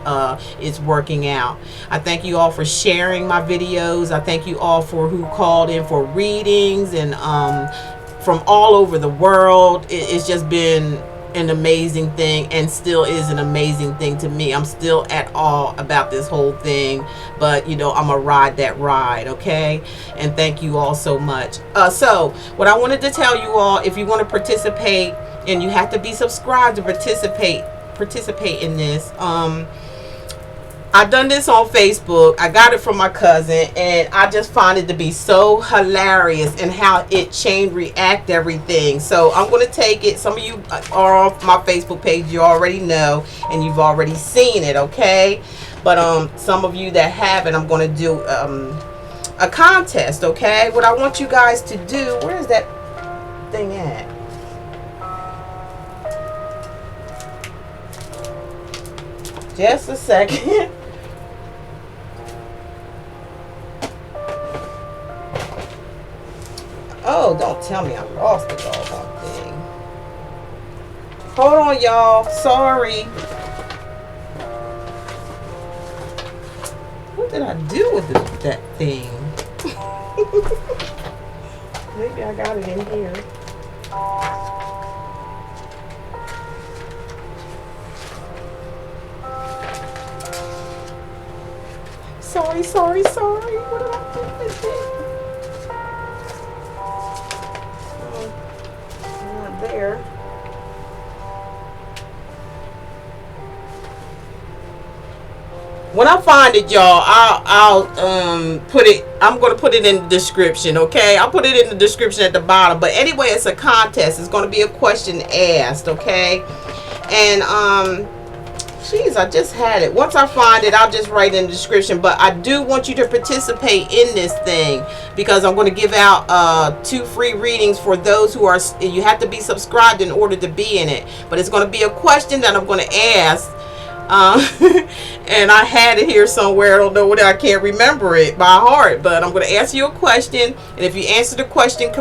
it's working out. I thank you all for sharing my videos. I thank you all for who called in for readings, and from all over the world. It's just been an amazing thing, and still is an amazing thing to me. I'm still at awe about this whole thing, but I'm gonna ride that ride, okay? And thank you all so much. So what I wanted to tell you all, if you want to participate, and you have to be subscribed to participate in this, I've done this on Facebook. I got it from my cousin, and I just find it to be so hilarious and how it chain react everything. So I'm going to take it. Some of you are off my Facebook page. You already know, and you've already seen it, okay? But some of you that haven't, I'm going to do a contest, okay? What I want you guys to do, where is that thing at? Just a second. Oh, don't tell me I lost the doggone thing. Hold on, y'all. Sorry. What did I do with that thing? Maybe I got it in here. Sorry. What did I do with it? Oh, not there. When I find it, y'all, I'll put it. I'm gonna put it in the description, okay? I'll put it in the description at the bottom. But anyway, it's a contest. It's gonna be a question asked, okay? And jeez, I just had it. Once I find it, I'll just write in the description. But I do want you to participate in this thing because I'm going to give out 2 free readings for those who are. You have to be subscribed in order to be in it. But it's going to be a question that I'm going to ask. And I had it here somewhere. I don't know what, I can't remember it by heart, but I'm going to ask you a question, and if you answer the question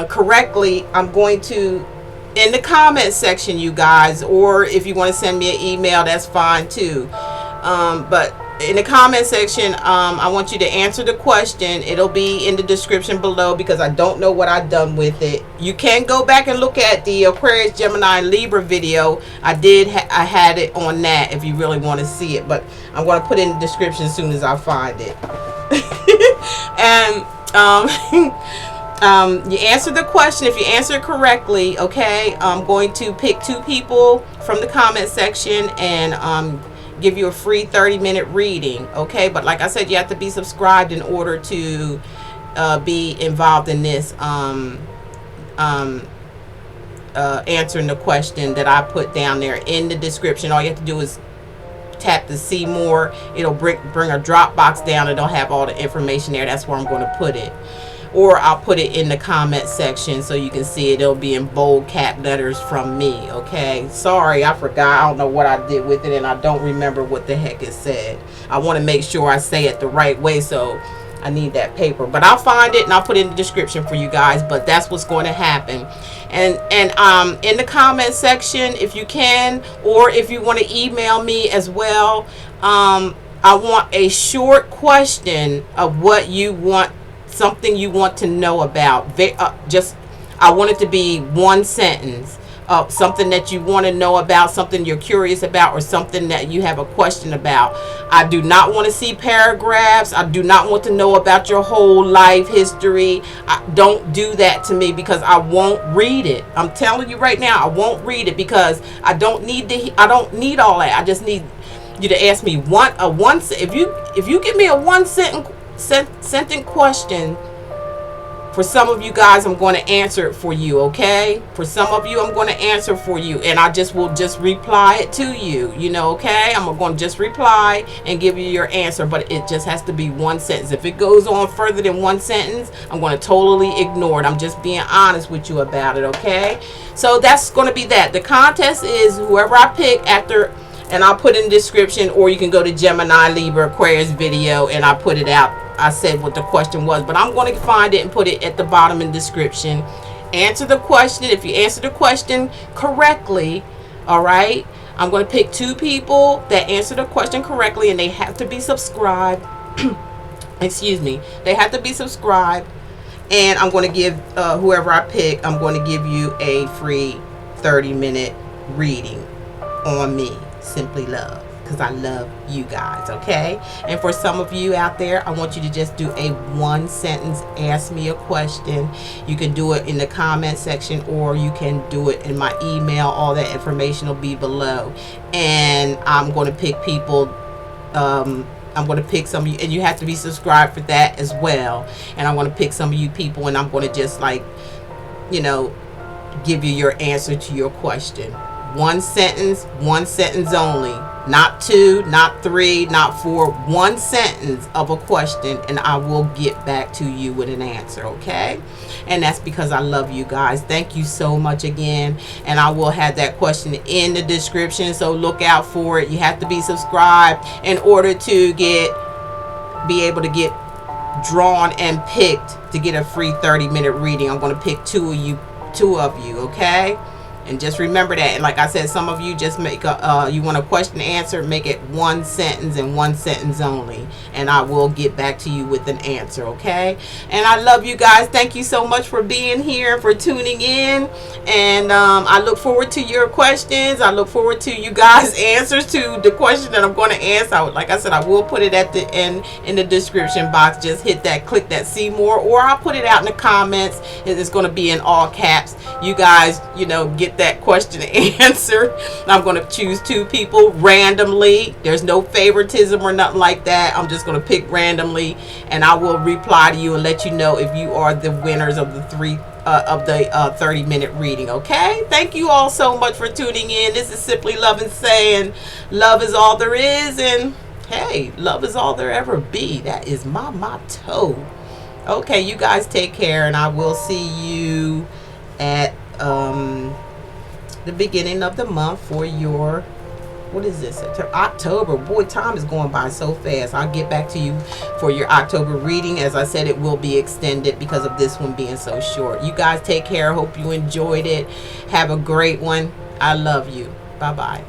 correctly, I'm going to, in the comment section, you guys, or if you want to send me an email, that's fine too. But in the comment section, I want you to answer the question. It'll be in the description below because I don't know what I've done with it. You can go back and look at the Aquarius, Gemini, and Libra video. I had it on that if you really want to see it, but I'm going to put it in the description as soon as I find it. And you answer the question. If you answer it correctly, okay, I'm going to pick 2 people from the comment section and give you a free 30-minute reading, okay? But like I said, you have to be subscribed in order to be involved in this answering the question that I put down there in the description. All you have to do is tap the see more. It'll bring a Dropbox down. It'll have all the information there. That's where I'm going to put it. Or I'll put it in the comment section so you can see it. It'll be in bold cap letters from me, okay? Sorry, I forgot. I don't know what I did with it, and I don't remember what the heck it said. I want to make sure I say it the right way, so I need that paper. But I'll find it, and I'll put it in the description for you guys. But that's what's going to happen. And in the comment section, if you can, or if you want to email me as well, I want a short question of what you want, something you want to know about. I want it to be 1 sentence of something that you want to know about, something you're curious about, or something that you have a question about. I do not want to see paragraphs. I do not want to know about your whole life history. Don't do that to me because I won't read it. I'm telling you right now, I won't read it because I don't need all that. I just need you to ask me if you give me a 1 sentence question. For some of you guys, I'm going to answer it for you, okay? For some of you, I'm going to answer for you, and I will just reply it to you, okay? I'm going to just reply and give you your answer, but it just has to be 1 sentence. If it goes on further than 1 sentence, I'm going to totally ignore it. I'm just being honest with you about it, okay? So that's going to be that. The contest is whoever I pick after, and I'll put in the description, or you can go to Gemini, Libra, Aquarius video, and I put it out. I said what the question was, but I'm going to find it and put it at the bottom in the description. Answer the question. If you answer the question correctly, all right, I'm going to pick 2 people that answer the question correctly, and they have to be subscribed. Excuse me. They have to be subscribed, and I'm going to give whoever I pick, I'm going to give you a free 30-minute reading on me. Simply Love. Because I love you guys, okay? And for some of you out there, I want you to just do a 1 sentence, ask me a question. You can do it in the comment section, or you can do it in my email. All that information will be below. And I'm going to pick people, I'm going to pick some of you, and you have to be subscribed for that as well. And I'm going to pick some of you people, and I'm going to just give you your answer to your question. 1 sentence only. Not 2, not 3, not 4. 1 sentence of a question, and I will get back to you with an answer, okay? And that's because I love you guys. Thank you so much again. And I will have that question in the description, so look out for it. You have to be subscribed in order to be able to get drawn and picked to get a free 30-minute reading. I'm going to pick two of you, okay? And just remember that. And like I said, some of you just make a, you want a question answer, make it one sentence and one sentence only. And I will get back to you with an answer, okay? And I love you guys. Thank you so much for being here, for tuning in. And I look forward to your questions. I look forward to you guys' answers to the question that I'm going to answer. Like I said, I will put it at the end in the description box. Just hit that, click that see more, or I'll put it out in the comments. It's going to be in all caps. You guys, you know, get that question answered. I'm going to choose 2 people randomly. There's no favoritism or nothing like that. I'm just going to pick randomly, and I will reply to you and let you know if you are the winners of the 30-minute reading. Okay, thank you all so much for tuning in. This is Simply Love and saying love is all there is, and hey, love is all there ever be. That is my motto. Okay, you guys take care, and I will see you at the beginning of the month for your, what is this, October. Boy, time is going by so fast. I'll get back to you for your October reading. As I said, it will be extended because of this one being so short. You guys take care. Hope you enjoyed it. Have a great one. I love you. Bye-bye.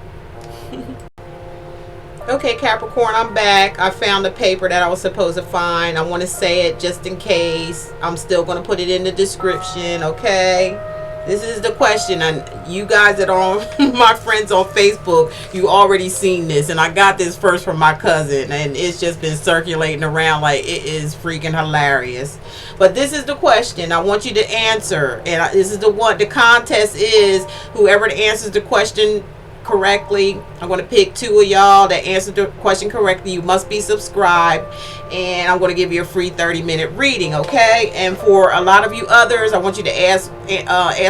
Okay, Capricorn, I'm back. I found the paper that I was supposed to find. I want to say it just in case. I'm still going to put it in the description, okay? This is the question, and you guys that are my friends on Facebook, you already seen this, and I got this first from my cousin, and it's just been circulating around like it is freaking hilarious. But this is the question I want you to answer, and this is the one. The contest is whoever answers the question correctly. I'm going to pick 2 of y'all that answered the question correctly. You must be subscribed, and I'm going to give you a free 30-minute reading, okay? And for a lot of you others, I want you to ask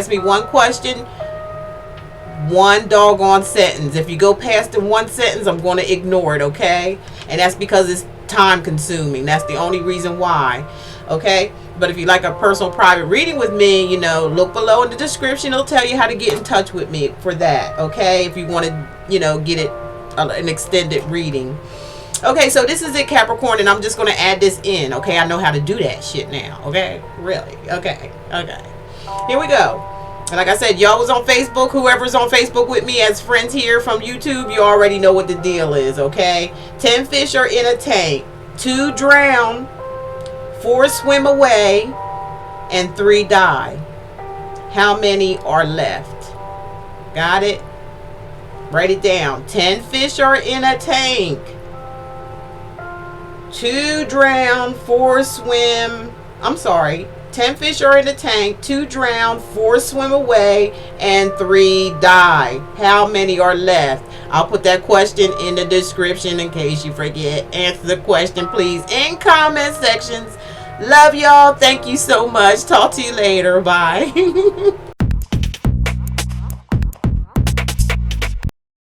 me one question, one doggone sentence. If you go past the one sentence, I'm going to ignore it, okay? And that's because it's time consuming. That's the only reason why, okay? But if you like a personal private reading with me, you know, look below in the description. It'll tell you how to get in touch with me for that, okay? If you want to, you know, get it an extended reading. Okay, so this is it, Capricorn, and I'm just going to add this in, okay? I know how to do that shit now, okay? Really? Okay, okay. Here we go. And like I said, y'all was on Facebook. Whoever's on Facebook with me as friends here from YouTube, you already know what the deal is, okay? 10 fish are in a tank. 2 drown. 4 swim away, and 3 die. How many are left? Got it? Write it down. 10 fish are in a tank. 2 drown, 4 swim. I'm sorry. 10 fish are in a tank. 2 drown, 4 swim away, and 3 die. How many are left? I'll put that question in the description in case you forget. Answer the question, please, in comment sections. Love y'all. Thank you so much. Talk to you later. Bye.